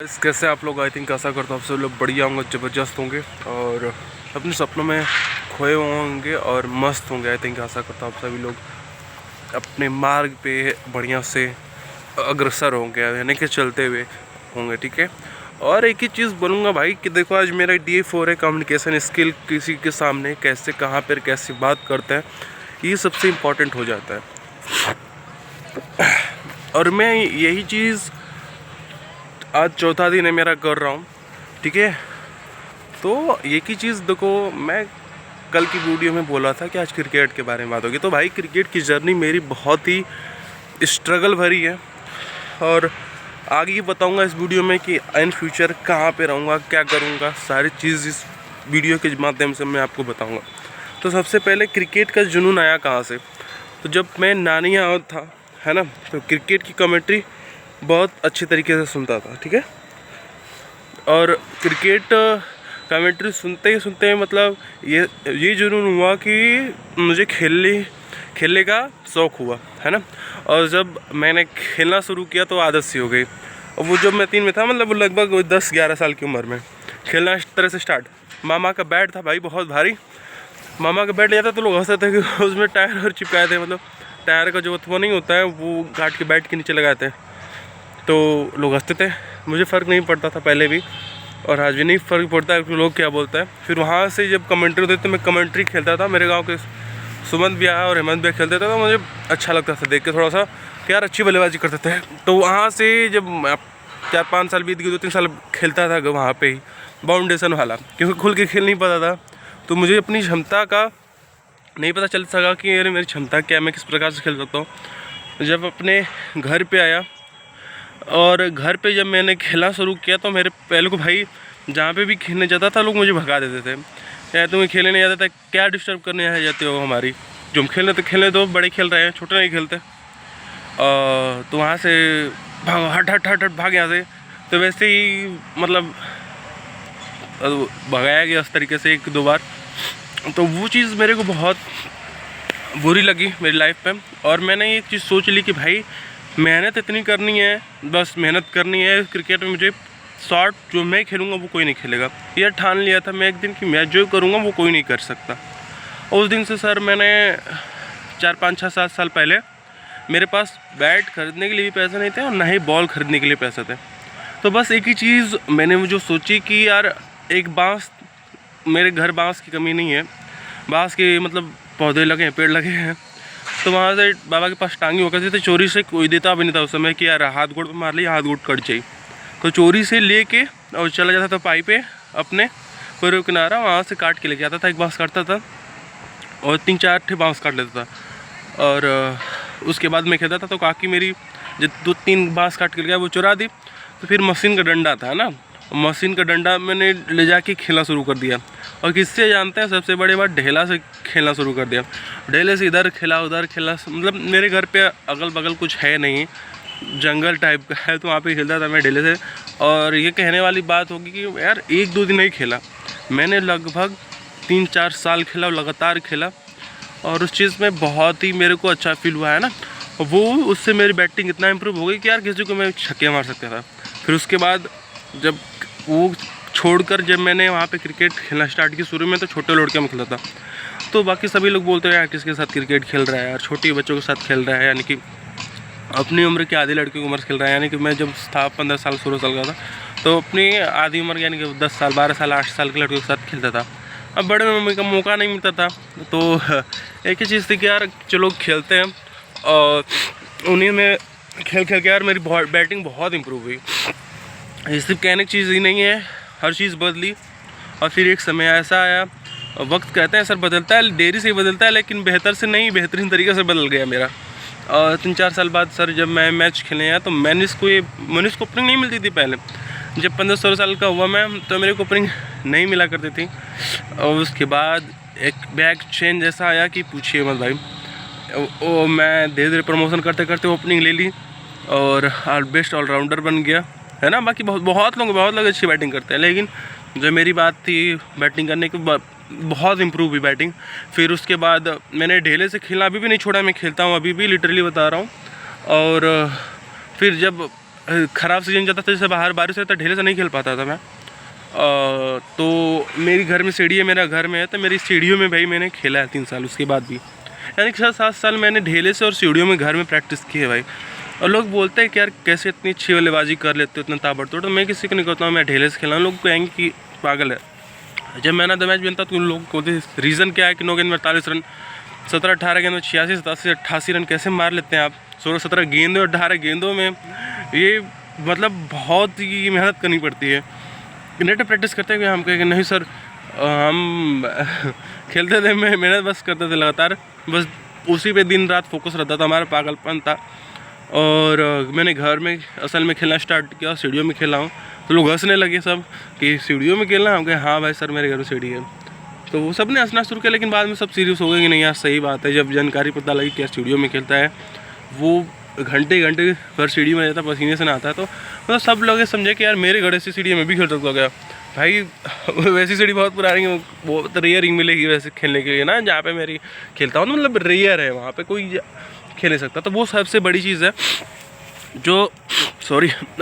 कैसे आप लोग? आई थिंक आशा करता हूँ आप सब लोग बढ़िया होंगे, ज़बरदस्त होंगे और अपने सपनों में खोए हुए होंगे और मस्त होंगे। आई थिंक आशा करता हूँ आप सभी लोग अपने मार्ग पे बढ़िया से अग्रसर होंगे, यानी कि चलते हुए होंगे। ठीक है। और एक ही चीज़ बोलूँगा भाई कि देखो, आज मेरा DA4 है, कम्युनिकेशन स्किल। किसी के सामने कैसे, कहाँ पर कैसे बात करते हैं, ये सबसे इम्पोर्टेंट हो जाता है। और मैं यही चीज़ आज चौथा दिन है मेरा कर रहा हूँ। ठीक है। तो एक ही चीज़ देखो, मैं कल की वीडियो में बोला था कि आज क्रिकेट के बारे में बात होगी। तो भाई क्रिकेट की जर्नी मेरी बहुत ही स्ट्रगल भरी है और आगे ही बताऊंगा इस वीडियो में कि इन फ्यूचर कहाँ पे रहूँगा, क्या करूँगा, सारी चीज़ इस वीडियो के माध्यम से मैं आपको बताऊँगा। तो सबसे पहले क्रिकेट का जुनून आया कहाँ से? तो जब मैं नानी यहाँ था, है ना, तो क्रिकेट की कमेंट्री बहुत अच्छी तरीके से सुनता था। ठीक है। और क्रिकेट कमेंट्री सुनते ही सुनते मतलब ये जुनून हुआ कि मुझे खेलने का शौक़ हुआ, है ना। और जब मैंने खेलना शुरू किया तो आदत सी हो गई। और वो जब मैं 3 में था, मतलब वो लगभग 10-11 साल की उम्र में खेलना इस तरह से स्टार्ट। मामा का बैट था भाई, बहुत भारी। मामा का बैट लिया था तो लोग हंसते थे कि उसमें टायर और चिपकाए थे, मतलब टायर का जो वो नहीं होता है वो गार्ड के बैट के नीचे लगाए थे, तो लोग हंसते थे। मुझे फ़र्क नहीं पड़ता था पहले भी, और आज भी नहीं फ़र्क पड़ता है कि लोग क्या बोलते हैं। फिर वहाँ से जब कमेंट्री होती तो मैं कमेंट्री खेलता था। मेरे गांव के सुमंत भी आया और हेमंत भी खेलते थे, तो मुझे अच्छा लगता था देख के, थोड़ा सा कि यार अच्छी बल्लेबाजी करते थे। तो वहाँ से जब 4-5 साल बीत गए, 2-3 साल खेलता था वहाँ पे ही बाउंडेशन वाला, क्योंकि खुल के खेल नहीं पाता था। तो मुझे अपनी क्षमता का नहीं पता चल सका कि यार मेरी क्षमता क्या, मैं किस प्रकार से खेल सकता हूँ। जब अपने घर पे आया और घर पे जब मैंने खेलना शुरू किया तो मेरे पहले को भाई जहाँ पे भी खेलने जाता था लोग मुझे भगा देते थे, यार तुम्हें खेलने नहीं जाता था, क्या डिस्टर्ब करने आ जाते हो हमारी, जो हम खेलने तो बड़े खेल रहे हैं, छोटे नहीं खेलते। तो वहाँ से भाग, हट भाग यहाँ से। तो वैसे ही मतलब भगाया गया उस तरीके से 1-2 बार। तो वो चीज़ मेरे को बहुत बुरी लगी मेरी लाइफ पे। और मैंने एक चीज़ सोच ली कि भाई मेहनत इतनी करनी है, बस मेहनत करनी है। क्रिकेट में मुझे शॉट जो मैं खेलूँगा वो कोई नहीं खेलेगा, ये ठान लिया था मैं एक दिन कि मैं जो करूँगा वो कोई नहीं कर सकता। उस दिन से सर मैंने 4-5-6-7 साल पहले मेरे पास बैट खरीदने के लिए भी पैसे नहीं थे और ना ही बॉल खरीदने के लिए पैसे थे। तो बस एक ही चीज़ मैंने वो जो सोची कि यार एक बाँस, मेरे घर बाँस की कमी नहीं है, बाँस के मतलब पौधे लगे हैं, पेड़ लगे हैं। तो वहाँ से बाबा के पास टांगी होकर थे, चोरी से कोई देता भी नहीं था उस समय कि यार हाथ गोड़ पे मार लिया, हाथ गोड़ कट जाए। तो चोरी से लेके और चला जाता था पाई पे अपने पूर्व किनारा, वहाँ से काट के लेके आता था। एक बाँस काटता था और 3-4 बाँस काट लेता था। और उसके बाद मैं खेलता था तो काकी मेरी जब 2-3 बाँस काट के ले गया वो चुरा दी। तो फिर मशीन का डंडा था ना, मशीन का डंडा मैंने ले जाके खेलना शुरू कर दिया। और किससे जानते हैं, सबसे बड़ी बात, ढेला से खेलना शुरू कर दिया। ढेले से इधर खेला उधर खेला, मतलब मेरे घर पे अगल बगल कुछ है नहीं, जंगल टाइप का है, तो वहाँ पे खेलता था मैं ढेले से। और ये कहने वाली बात होगी कि यार 1-2 दिन नहीं खेला, मैंने लगभग 3-4 साल खेला, लगातार खेला। और उस चीज़ में बहुत ही मेरे को अच्छा फील हुआ है ना। वो उससे मेरी बैटिंग इतना इम्प्रूव हो गई कि यार किसी को मैं छक्के मार सकता था। फिर उसके बाद जब वो छोड़कर जब मैंने वहाँ पे क्रिकेट खेलना स्टार्ट की, शुरू में तो छोटे लड़के में खेलता था, तो बाकी सभी लोग बोलते हैं यार किसके साथ क्रिकेट खेल रहा है यार, छोटे बच्चों के साथ खेल रहा है, यानी कि अपनी उम्र की आधी लड़कियों की उम्र से खेल रहा है। यानी कि मैं जब था 15 साल 16 साल का था, तो अपनी आधी उम्र यानी कि 10 साल 12 साल 8 साल के लड़कियों के साथ खेलता था। अब बड़े मम्मी का मौका नहीं मिलता था, तो एक ही चीज़ थी कि यार चलो खेलते हैं। और उन्हीं में खेल के यार मेरी बैटिंग बहुत इम्प्रूव हुई। ये सिर्फ कहने की चीज़ ही नहीं है, हर चीज़ बदली। और फिर एक समय ऐसा आया, वक्त कहते हैं सर बदलता है, देरी से ही बदलता है, लेकिन बेहतर से नहीं, बेहतरीन तरीके से बदल गया मेरा। और 3-4 साल बाद सर जब मैं मैच खेलने आया तो मैंने इसको ओपनिंग नहीं मिलती थी पहले। जब 15-16 साल का हुआ मैं, तो मेरे को ओपनिंग नहीं मिला करती थी। और उसके बाद एक बैक चेंज ऐसा आया कि पूछिए मत भाई। वो मैं धीरे धीरे प्रमोशन करते करते ओपनिंग ले ली और बेस्ट ऑलराउंडर बन गया, है ना। बाकी बहुत लोग अच्छी बैटिंग करते हैं, लेकिन जो मेरी बात थी बैटिंग करने की, बहुत इम्प्रूव हुई बैटिंग। फिर उसके बाद मैंने ढेले से खेलना अभी भी नहीं छोड़ा, मैं खेलता हूँ अभी भी, लिटरली बता रहा हूँ। और फिर जब ख़राब सीजन जाता था, जैसे बाहर बारिश होता ढेले से नहीं खेल पाता था मैं। तो मेरी घर में सीढ़ी है, मेरा घर में है, तो मेरी सीढ़ियों में भाई मैंने खेला है 3 साल, उसके बाद भी यानी कि 7 साल मैंने ढेले से और सीढ़ियों में घर में प्रैक्टिस की है भाई। और लोग बोलते हैं कि यार कैसे इतनी अच्छी बल्लेबाजी कर लेते हो, इतना ताबड़तोड़। तो मैं किसी को नहीं कहता हूँ मैं ढेले से खेला हूँ, लोग कहेंगे कि पागल है। जब मैंने द मैच बनता तो उन लोगों को रीज़न क्या है कि 9 गेंद में 48 रन, 17-18 गेंद में 86, 87, 88 रन कैसे मार लेते हैं आप 16-17 गेंदों और 18 गेंदों में। ये मतलब बहुत ही मेहनत करनी पड़ती है। नेट प्रैक्टिस करते हैं कि हम कहें कि नहीं सर हम खेलते थे, मैं मेहनत बस करते थे लगातार, बस उसी पे दिन रात फोकस रहता था, हमारा पागलपन था। और मैंने घर में असल में खेलना स्टार्ट किया, सीढ़ियों में खेला हूँ। तो लोग हंसने लगे सब कि सीढ़ियों में खेलना, हम कहे हाँ भाई सर मेरे घर में सीढ़ी है। तो वो सब ने हंसना शुरू किया, लेकिन बाद में सब सीरियस हो गए कि नहीं यार सही बात है। जब जानकारी पता लगी क्या स्टूडियो में खेलता है, वो घंटे घंटे भर सीढ़ी में रहता, पसीने से नहाता है, तो मतलब सब लोग ये समझे कि यार मेरे घर ऐसी सीढ़ी में भी खेल सकता गया भाई। वैसी सीढ़ी बहुत पुरानी है, बहुत रेयरिंग मिलेगी वैसे खेलने के लिए ना, जहाँ पे मेरी खेलता हूँ, मतलब रेयर है, वहाँ पे कोई खेल नहीं सकता। तो वो सबसे बड़ी चीज़ है जो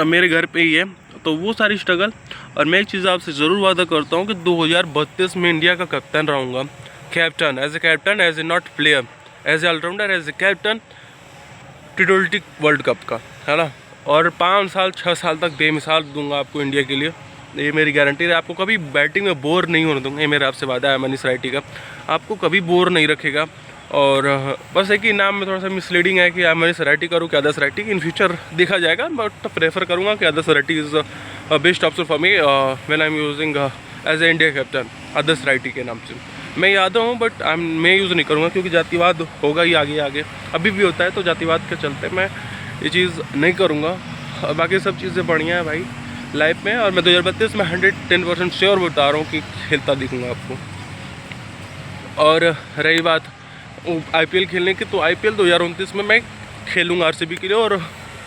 मेरे घर पे ही है। तो वो सारी स्ट्रगल, और मैं एक चीज़ आपसे ज़रूर वादा करता हूँ कि 2032 में इंडिया का कप्तान रहूँगा। Captain, as a not player, as a all-rounder, as a captain T20 world cup का, है ना। और 5 साल 6 साल तक बेमिसाल दूंगा आपको इंडिया के लिए, ये मेरी गारंटी है। आपको कभी बैटिंग में बोर नहीं होने दूंगा, ये मेरा आपसे वादा है मनीष राइटी का, आपको कभी बोर नहीं रखेगा। और बस एक ही नाम में थोड़ा सा मिसलीडिंग है कि मनीष राइटी करूँ कि आदर्श राइटी, इन फ्यूचर देखा जाएगा, बट प्रेफर करूँगा कि Adarsh Raiti is best option for me when I am using as a India captain. Adarsh Raiti के नाम से मैं यादव हूँ, बट मैं यूज़ नहीं करूँगा क्योंकि जातिवाद होगा ही आगे अभी भी होता है, तो जातिवाद के चलते मैं ये चीज़ नहीं करूँगा। बाकी सब चीज़ें बढ़िया है भाई लाइफ में, और मैं 2032 में 110% श्योर बता रहा हूँ कि खेलता दिखूँगा आपको। और रही बात IPL खेलने की, तो IPL 2029 में मैं खेलूँगा RCB के लिए, और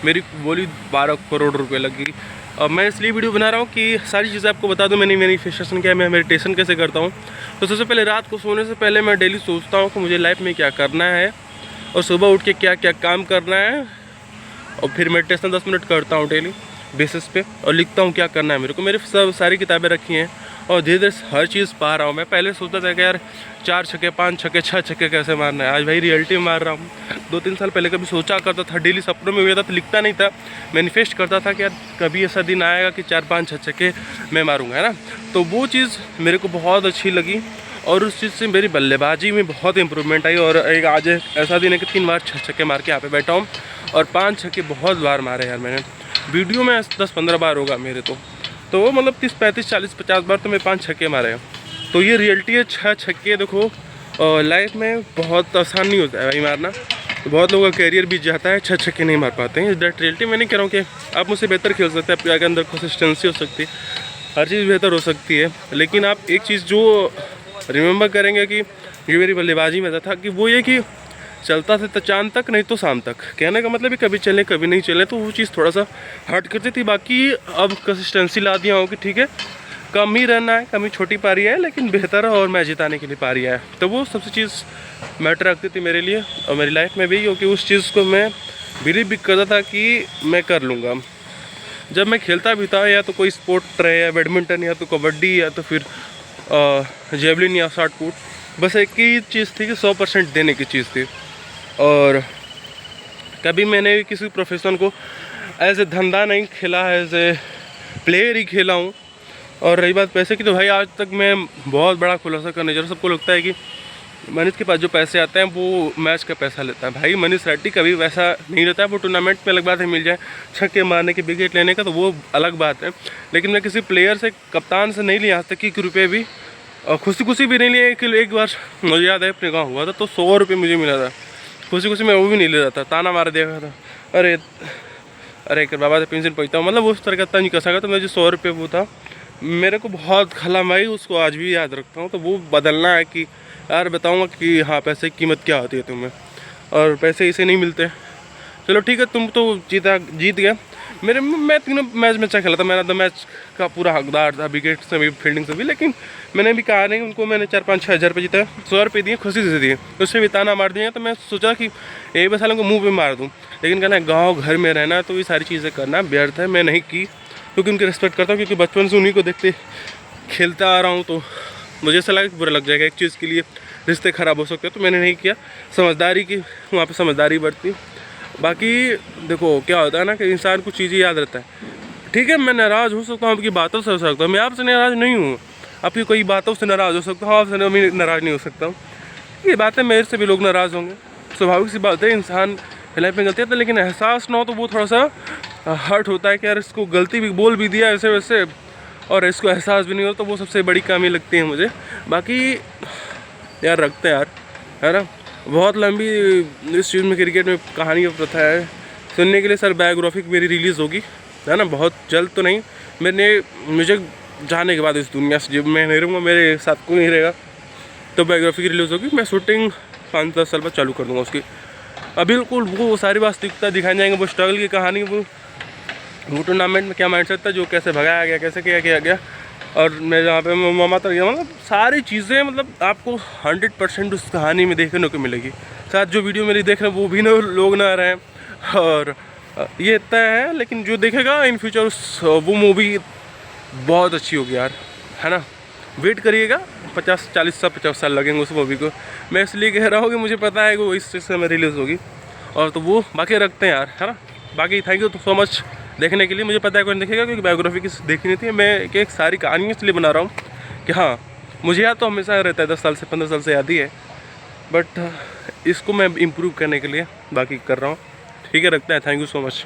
मेरी बोली 12 करोड़ रुपए लगी। अब मैं इसलिए वीडियो बना रहा हूँ कि सारी चीज़ें आपको बता दूँ। मैंने मैनिफेस्टेशन क्या है, मैं मेडिटेशन कैसे करता हूँ। तो सबसे पहले रात को सोने से पहले मैं डेली सोचता हूँ कि मुझे लाइफ में क्या करना है, और सुबह उठ के क्या क्या काम करना है, और फिर मेडिटेशन 10 मिनट करता हूँ डेली बेसिस पे, और लिखता हूँ क्या करना है मेरे को। मेरे सब सारी किताबें रखी हैं, और धीरे धीरे हर चीज़ पा रहा हूँ। मैं पहले सोचता था कि यार 4 छक्के 5 छक्के 6 छक्के कैसे मारना है, आज भाई रियलिटी में मार रहा हूँ। 2-3 साल पहले कभी सोचा करता था, डेली सपनों में हुआ था, तो लिखता नहीं था, मैनिफेस्ट करता था कि यार कभी ऐसा दिन आएगा कि 4-5 6 छक्के मैं मारूँगा, है ना। तो वो चीज़ मेरे को बहुत अच्छी लगी, और उस चीज़ से मेरी बल्लेबाजी में बहुत इंप्रूवमेंट आई। और एक आज ऐसा दिन है कि 3 बार 6 छक्के मार के यहाँ पे बैठा हूँ, और 5 छक्के बहुत बार मारे यार मैंने। वीडियो में 10-15 बार होगा मेरे, तो वो मतलब 30 35 40 50 बार तो मैं 5 छक्के मारे हैं। तो ये रियलिटी है। 6 छक्के देखो लाइफ में बहुत आसान नहीं होता है भाई मारना, तो बहुत लोगों का कैरियर बीत जाता है, 6 छक्के नहीं मार पाते हैं। That reality. मैं नहीं कह रहा हूँ कि आप मुझसे बेहतर खेल सकते हैं, आपके अंदर कंसिस्टेंसी हो सकती है, हर चीज़ बेहतर हो सकती है, लेकिन आप एक चीज़ जो रिमेंबर करेंगे कि ये मेरी बल्लेबाजी में था कि वो ये कि चलता था तो चांद तक, नहीं तो शाम तक। कहने का मतलब है कभी चले कभी नहीं चले, तो वो चीज़ थोड़ा सा हर्ट करती थी। बाकी अब कंसिस्टेंसी ला दिया हूँ कि ठीक है कम ही रन है, कम ही छोटी पारी है, लेकिन बेहतर है और मैच जिताने के लिए पारी है। तो वो सबसे चीज़ मैटर रखती थी मेरे लिए और मेरी लाइफ में भी, क्योंकि उस चीज़ को मैं बिलीव भी करता था कि मैं कर लूँगा। जब मैं खेलता भी था, या तो कोई स्पोर्ट रहे, या बैडमिंटन, या तो कबड्डी, या तो फिर जेवलिन या शॉट पुट, बस एक ही चीज़ थी कि 100% देने की चीज़ थी। और कभी मैंने किसी प्रोफेशन को एज ए धंधा नहीं खेला, एज ए प्लेयर ही खेला हूँ। और रही बात पैसे की, तो भाई आज तक मैं बहुत बड़ा खुलासा करने जा रहा हूँ। सबको लगता है कि मनीष के पास जो पैसे आते हैं वो मैच का पैसा लेता है। भाई मनीष रेड्डी कभी वैसा नहीं रहता है। वो टूर्नामेंट में अलग बात है, मिल जाए छक्के मारने की, विकेट लेने का, तो वो अलग बात है। लेकिन मैं किसी प्लेयर से, कप्तान से नहीं लिया आज तक 1 रुपये भी, और खुशी भी नहीं लिया। एक बार मुझे याद है अपने गाँव हुआ था, तो 100 रुपये मुझे मिला था। खुशी में वो भी नहीं ले रहा था, ताना मार दिया था, अरे कर बाबा से पेंशन पहुँचता हूँ, मतलब उस तरह का नहीं कर सका। तो मुझे 100 रुपये वो था, मेरे को बहुत खला भाई, उसको आज भी याद रखता हूँ। तो वो बदलना है कि यार बताऊँगा कि हाँ पैसे की कीमत क्या होती है तुम्हें, और पैसे इसे नहीं मिलते। चलो ठीक है, तुम तो जीत गया। मैं 3 मैच में अच्छा खेला था, मैंने तो मैच का पूरा हकदार था, विकेट से भी फील्डिंग से भी। लेकिन मैंने भी कहा नहीं उनको, मैंने 4-5-6 हज़ार रुपये जीता, 100 रुपये दिए, खुशी से दिए, उससे भी ताना मार दिया। तो मैं सोचा कि एक बस को मुँह पे मार दूँ, लेकिन कहना गाँव घर में रहना तो ये सारी चीज़ें करना व्यर्थ है। मैं नहीं की क्योंकि उनकी रिस्पेक्ट करता हूँ, क्योंकि बचपन से उन्हीं को देखते खेलता आ रहा हूँ, तो मुझे ऐसा लगा कि बुरा लग जाएगा एक चीज़ के लिए, रिश्ते ख़राब हो सकते हैं, तो मैंने नहीं किया। समझदारी की वहाँ पे समझदारी बरती। बाकी देखो क्या होता है ना कि इंसान को चीज़ें याद रहता है। ठीक है, मैं नाराज़ हो सकता हूँ आपकी बातों से, हो सकता हूँ मैं आपसे नाराज़ नहीं हूँ, आपकी कोई बातों से नाराज़ हो सकता हूँ, आपसे मैं नाराज़ नहीं हो सकता हूँ। ये बातें मेरे से भी लोग नाराज़ होंगे, स्वाभाविक सी बात है, इंसान लाइफ में गलती है, लेकिन एहसास ना हो तो वो थोड़ा सा हर्ट होता है कि यार इसको गलती भी बोल भी दिया ऐसे वैसे और इसको एहसास भी नहीं हो, तो वो सबसे बड़ी कमी लगती है मुझे। बाकी यार रखते हैं यार, है ना। बहुत लंबी इस चीज़ में क्रिकेट में कहानी प्रथा है सुनने के लिए। सर बायोग्राफी मेरी रिलीज़ होगी, है ना, बहुत जल्द तो नहीं, मुझे जाने के बाद इस दुनिया से, जब मैं नहीं रहूँगा, मेरे साथ कोई नहीं रहेगा, तो बायोग्राफी की रिलीज़ होगी। मैं शूटिंग 5-10 साल बाद चालू कर दूँगा उसकी। अब बिल्कुल वो सारी वास्तविकता दिखाई जाएंगे, वो स्ट्रगल की कहानी, वो टूर्नामेंट में क्या माइंडसेट था, जो कैसे भगाया गया, कैसे क्या किया गया, और मैं जहाँ पे मामा तक गया, मतलब सारी चीज़ें मतलब आपको 100% उस कहानी में देखने को मिलेगी। साथ जो वीडियो मेरी देख रहे हैं वो भी लोग ना रहे हैं, और ये इतना है, लेकिन जो देखेगा इन फ्यूचर वो मूवी बहुत अच्छी होगी यार, है ना। वेट करिएगा, 50 साल लगेंगे उस मूवी को। मैं इसलिए कह रहा हूँ कि मुझे पता है कि वो इस चीज़ से रिलीज़ होगी, और तो वो बाकी रखते हैं यार, है ना। बाकी थैंक यू सो मच देखने के लिए। मुझे पता है कौन देखेगा, क्योंकि बायोग्राफी की देखी नहीं थी मैं, एक सारी कहानी इसलिए बना रहा हूँ कि हाँ, मुझे याद तो हमेशा रहता है, 10 साल से 15 साल से याद ही है, बट इसको मैं इम्प्रूव करने के लिए बाकी कर रहा हूँ। ठीक है, रखते हैं, थैंक यू सो मच।